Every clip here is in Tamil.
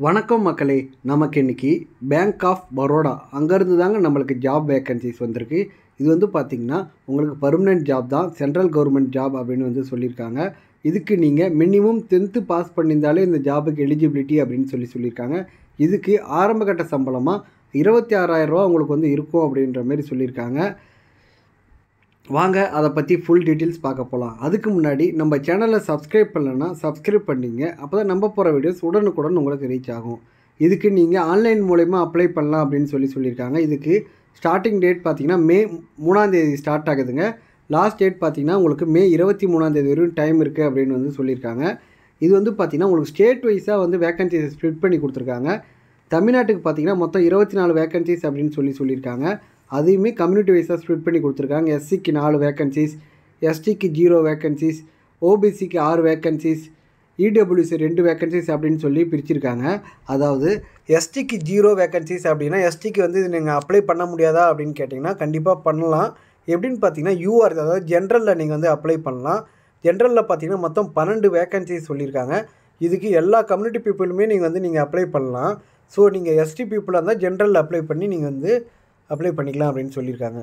வணக்கம் மக்களே. நமக்கு இன்னைக்கு பேங்க் ஆஃப் பரோடா அங்கேருந்து தாங்க நம்மளுக்கு ஜாப் வேக்கன்சிஸ் வந்திருக்கு. இது வந்து பார்த்திங்கன்னா உங்களுக்கு பர்மனெண்ட் ஜாப் தான், சென்ட்ரல் கவர்மெண்ட் ஜாப் அப்படின்னு வந்து சொல்லியிருக்காங்க. இதுக்கு நீங்கள் மினிமம் 10th பாஸ் பண்ணியிருந்தாலே இந்த ஜாபுக்கு எலிஜிபிலிட்டி அப்படின்னு சொல்லியிருக்காங்க. இதுக்கு ஆரம்பகட்ட சம்பளமாக 26,000 ரூபா உங்களுக்கு வந்து இருக்கும் அப்படின்ற மாதிரி சொல்லியிருக்காங்க. வாங்க அதை பற்றி ஃபுல் டீட்டெயில்ஸ் பார்க்க போகலாம். அதுக்கு முன்னாடி நம்ம சேனலை சப்ஸ்கிரைப் பண்ணலைன்னா சப்ஸ்கிரைப் பண்ணிங்க. அப்போ தான் நம்ம போகிற வீடியோஸ் உடனுக்குடன் உங்களுக்கு ரீச் ஆகும். இதுக்கு நீங்கள் ஆன்லைன் மூலயமா அப்ளை பண்ணலாம் அப்படின்னு சொல்லியிருக்காங்க. இதுக்கு ஸ்டார்டிங் டேட் பார்த்திங்கன்னா மே 3 ஸ்டார்ட் ஆகுதுங்க. லாஸ்ட் டேட் பார்த்திங்கன்னா உங்களுக்கு மே 23 வரையும் டைம் இருக்குது அப்படின்னு வந்து சொல்லியிருக்காங்க. இது வந்து பார்த்திங்கன்னா உங்களுக்கு ஸ்டேட் வைஸாக வந்து வேக்கன்சிஸ் ஸ்ப்ளிட் பண்ணி கொடுத்துருக்காங்க. தமிழ்நாட்டுக்கு பார்த்திங்கன்னா மொத்தம் 24 வேக்கன்சிஸ் அப்படின்னு சொல்லியிருக்காங்க. அதையுமே கம்யூனிட்டி வைஸாக ஸ்ப்ளிட் பண்ணி கொடுத்துருக்காங்க. எஸ்சிக்கு 4 வேக்கன்சிஸ், எஸ்டிக்கு 0 வேக்கன்சிஸ், ஓபிசிக்கு 6 வேக்கன்சிஸ், இடபிள்யூசி 2 வேக்கன்சிஸ் அப்படின்னு சொல்லி பிரிச்சிருக்காங்க. அதாவது எஸ்டிக்கு 0 வேக்கன்சிஸ் அப்படின்னா எஸ்டிக்கு வந்து இது நீங்கள் அப்ளை பண்ண முடியாதா அப்படின்னு கேட்டிங்கன்னா கண்டிப்பாக பண்ணலாம். எப்படின்னு பார்த்தீங்கன்னா யூஆர், அதாவது ஜென்ரலில் நீங்கள் வந்து அப்ளை பண்ணலாம். ஜென்ரலில் பார்த்தீங்கன்னா மொத்தம் 12 வேக்கன்சிஸ் சொல்லியிருக்காங்க. இதுக்கு எல்லா கம்யூனிட்டி பீப்புளுமே நீங்கள் அப்ளை பண்ணலாம். ஸோ நீங்கள் எஸ்டி பீப்புளாக இருந்தால் ஜென்ரலில் அப்ளை பண்ணி நீங்கள் வந்து அப்ளை பண்ணிக்கலாம் அப்படின்னு சொல்லியிருக்காங்க.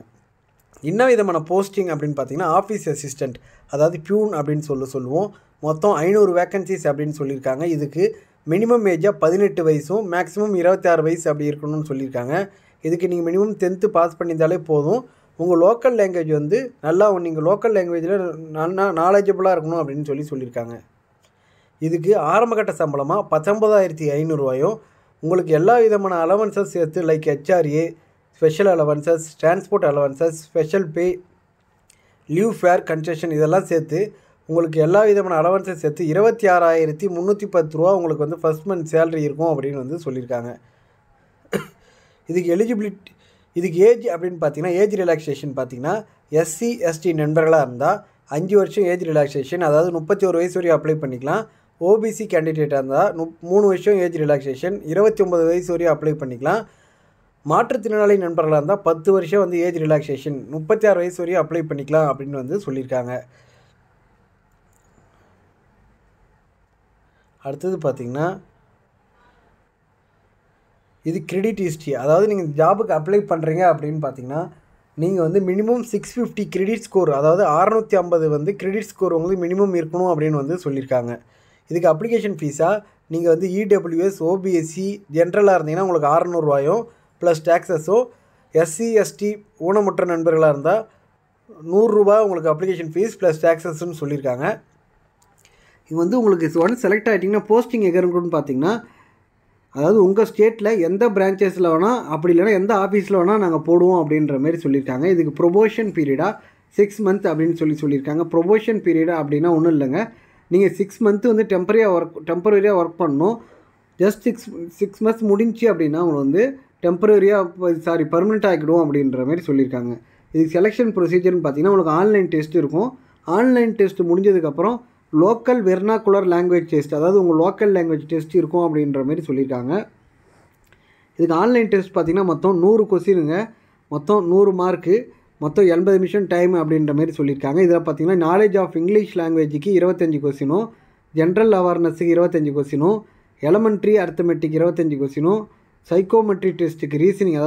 என்ன விதமான போஸ்டிங் அப்படின்னு பார்த்தீங்கன்னா ஆஃபீஸ் அசிஸ்டண்ட், அதாவது பியூன் அப்படின்னு சொல்லுவோம். மொத்தம் 500 வேக்கன்சிஸ் அப்படின்னு சொல்லியிருக்காங்க. இதுக்கு மினிமம் ஏஜாக 18 வயசும் மேக்ஸிமம் 26 வயசு அப்படி இருக்கணும்னு சொல்லியிருக்காங்க. இதுக்கு நீங்கள் மினிமம் 10th பாஸ் பண்ணியிருந்தாலே போதும். உங்கள் லோக்கல் லாங்குவேஜ் வந்து நல்லா நீங்கள் லோக்கல் லாங்குவேஜில் நல்லா நாலேஜபிளாக இருக்கணும் அப்படின்னு சொல்லியிருக்காங்க. இதுக்கு ஆரம்பகட்ட சம்பளமாக 19,500 ரூபாயும் உங்களுக்கு எல்லா விதமான அலவன்சஸ் சேர்த்து like HRA, special allowances, transport allowances, special pay, leave fare concession இதெல்லாம் சேர்த்து உங்களுக்கு எல்லா விதமான அலவன்சஸ் சேர்த்து 26,310 ரூபா உங்களுக்கு வந்து ஃபஸ்ட் மந்த் சேலரி இருக்கும் அப்படின்னு வந்து சொல்லியிருக்காங்க. இதுக்கு ஏஜ் அப்படின்னு பார்த்தீங்கன்னா ஏஜ் ரிலாக்ஸேஷன் பார்த்தீங்கன்னா எஸ்சி எஸ்டி நண்பர்களாக இருந்தால் 5 வருஷம் ஏஜ் ரிலாக்ஸேஷன், அதாவது 31 வயசு வரையும் அப்ளை பண்ணிக்கலாம். ஓபிசி கேண்டிடேட்டாக இருந்தால் 3 வருஷம் ஏஜ் ரிலாக்ஸேஷன், 29 வயசு வரையும் அப்ளை பண்ணிக்கலாம். மாற்றுத்திறனாளி நண்பர்களாக இருந்தால் 10 வருஷம் வந்து ஏஜ் ரிலாக்ஸேஷன், 36 வயசு வரையும் அப்ளை பண்ணிக்கலாம் அப்படின்னு வந்து சொல்லியிருக்காங்க. அடுத்தது பார்த்திங்கன்னா இது கிரெடிட் ஹிஸ்ட்ரி, அதாவது நீங்கள் ஜாபுக்கு அப்ளை பண்ணுறீங்க அப்படின்னு பார்த்தீங்கன்னா நீங்கள் வந்து மினிமம் 650 கிரெடிட் ஸ்கோர், அதாவது 650 வந்து கிரெடிட் ஸ்கோர் உங்களுக்கு மினிமம் இருக்கணும் அப்படின்னு வந்து சொல்லியிருக்காங்க. இதுக்கு அப்ளிகேஷன் ஃபீஸாக நீங்கள் வந்து இடபிள்யூஎஸ், ஓபிஎஸ்சி ஜென்ரலாக இருந்தீங்கன்னா உங்களுக்கு 600 ரூபாயும் ப்ளஸ் டேக்ஸஸோ, எஸ்சி எஸ்டி ஊனமுற்ற நண்பர்களாக இருந்தால் 100 ரூபா உங்களுக்கு அப்ளிகேஷன் ஃபீஸ் ப்ளஸ் டேக்ஸஸ்ன்னு சொல்லியிருக்காங்க. இது வந்து உங்களுக்கு ஒன்ஸ் செலக்ட் ஆகிட்டிங்கன்னா போஸ்டிங் எங்கே இருக்குன்னு பார்த்தீங்கன்னா, அதாவது உங்கள் ஸ்டேட்டில் எந்த பிரான்ச்சஸில் வேணால் அப்படி இல்லைனா எந்த ஆஃபீஸில் வேணால் நாங்கள் போடுவோம் அப்படின்ற மாதிரி சொல்லியிருக்காங்க. இதுக்கு ப்ரொமோஷன் பீரியடாக 6 மந்த் அப்படின்னு சொல்லியிருக்காங்க. ப்ரொமோஷன் பீரியடா அப்படின்னா ஒன்றும் இல்லைங்க, நீங்கள் 6 மந்த்து வந்து டெம்பரரியாக ஒர்க் பண்ணணும். ஜஸ்ட் 6 மந்த்ஸ் முடிஞ்சு அப்படின்னா உங்களுக்கு வந்து பர்மனெண்ட் ஆகிடும் அப்படின்ற மாதிரி சொல்லியிருக்காங்க. இதுக்கு செலெக்ஷன் ப்ரொசீஜர்னு பார்த்தீங்கன்னா உங்களுக்கு ஆன்லைன் டெஸ்ட் இருக்கும். ஆன்லைன் டெஸ்ட் முடிஞ்சதுக்கப்புறம் லோக்கல் வெர்னாகுலர் லாங்குவேஜ் டெஸ்ட், அதாவது உங்கள் லோக்கல் லாங்குவேஜ் டெஸ்ட் இருக்கும் அப்படின்ற மாதிரி சொல்லியிருக்காங்க. இதுக்கு ஆன்லைன் டெஸ்ட் பார்த்திங்கன்னா மொத்தம் 100 கொஸ்டினுங்க, மொத்தம் 100 மார்க்கு, மொத்தம் 80 நிமிஷம் டைம் அப்படின்ற மாதிரி சொல்லியிருக்காங்க. இதில் பார்த்திங்கன்னா நாலேஜ் ஆஃப் இங்கிலீஷ் லாங்குவேஜுக்கு 25 கொஸ்டினும், ஜென்ரல் அவேர்னஸுக்கு 25 கொஸ்டினும், எலமெண்ட்ரி அர்த்தமெட்டிக் 25 கொஸ்டினும், சைக்கோமெட்ரி டெஸ்ட்டுக்கு ரீசனிங்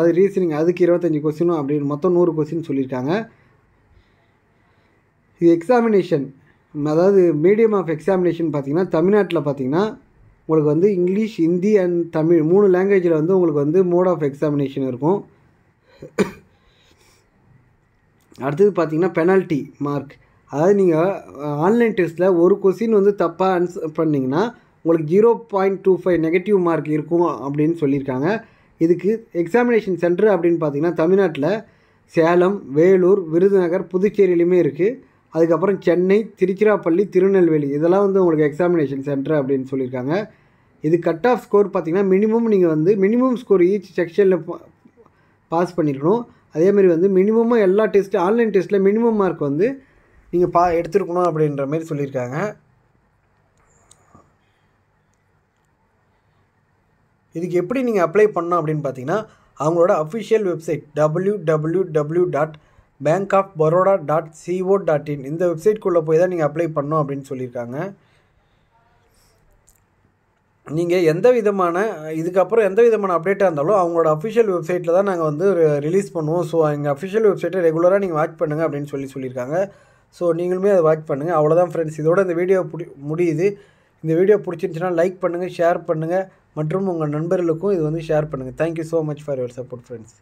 அதுக்கு 25 கொஸ்டினும் அப்படின்னு மொத்தம் 100 கொஸ்டின் சொல்லியிருக்காங்க. இது எக்ஸாமினேஷன், அதாவது மீடியம் ஆஃப் எக்ஸாமினேஷன் பார்த்திங்கன்னா தமிழ்நாட்டில் பார்த்திங்கன்னா உங்களுக்கு வந்து இங்கிலீஷ், ஹிந்தி அண்ட் தமிழ் 3 லாங்குவேஜில் வந்து உங்களுக்கு வந்து மோட் ஆஃப் எக்ஸாமினேஷன் இருக்கும். அடுத்தது பார்த்திங்கன்னா பெனால்ட்டி மார்க், அதாவது நீங்கள் ஆன்லைன் டெஸ்ட்டில் ஒரு கொஸ்டின் வந்து தப்பாக ஆன்சர் பண்ணிங்கன்னா உங்களுக்கு 0.25 நெகட்டிவ் மார்க் இருக்கும் அப்படின்னு சொல்லியிருக்காங்க. இதுக்கு எக்ஸாமினேஷன் சென்டர் அப்படின்னு பார்த்தீங்கன்னா தமிழ்நாட்டில் சேலம், வேலூர், விருதுநகர், புதுச்சேரியிலையுமே இருக்குது. அதுக்கப்புறம் சென்னை, திருச்சிராப்பள்ளி, திருநெல்வேலி இதெல்லாம் வந்து உங்களுக்கு எக்ஸாமினேஷன் சென்டர் அப்படின்னு சொல்லியிருக்காங்க. இது கட் ஆஃப் ஸ்கோர் பார்த்திங்கன்னா மினிமம் ஸ்கோர் ஈச் செக்ஷனில் பாஸ் பண்ணியிருக்கணும். அதேமாதிரி வந்து மினிமமாக எல்லா டெஸ்ட்டு ஆன்லைன் டெஸ்ட்டில் மினிமம் மார்க் வந்து நீங்கள் எடுத்துருக்கணும் அப்படின்ற மாதிரி சொல்லியிருக்காங்க. இதுக்கு எப்படி நீங்கள் அப்ளை பண்ணணும் அப்படின்னு பார்த்தீங்கன்னா அவங்களோட அஃபிஷியல் வெப்சைட் www.bankofbaroda.co.in இந்த வெப்சைட்குள்ளே போய் தான் நீங்கள் அப்ளை பண்ணணும் அப்படின்னு சொல்லியிருக்காங்க. நீங்கள் எந்த விதமான இதுக்கப்புறம் எந்த விதமான அப்டேட்டாக இருந்தாலும் அவங்களோட அஃபிஷியல் வெப்சைட்டில் தான் நாங்கள் வந்து ரிலீஸ் பண்ணுவோம். ஸோ எங்கள் அஃபிஷியல் வெப்சைட்டை ரெகுலராக நீங்கள் வாட்ச் பண்ணுங்கள் அப்படின்னு சொல்லியிருக்காங்க. ஸோ நீங்களுமே அதை வாட்ச் பண்ணுங்கள். அவ்வளோதான் ஃப்ரெண்ட்ஸ், இதோட இந்த வீடியோ முடியுது. இந்த வீடியோ பிடிச்சிருந்துச்சுன்னா லைக் பண்ணுங்கள், ஷேர் பண்ணுங்கள் மற்றும் உங்கள் நண்பர்களுக்கும் இது வந்து ஷேர் பண்ணுங்கள். Thank you so much for your support friends.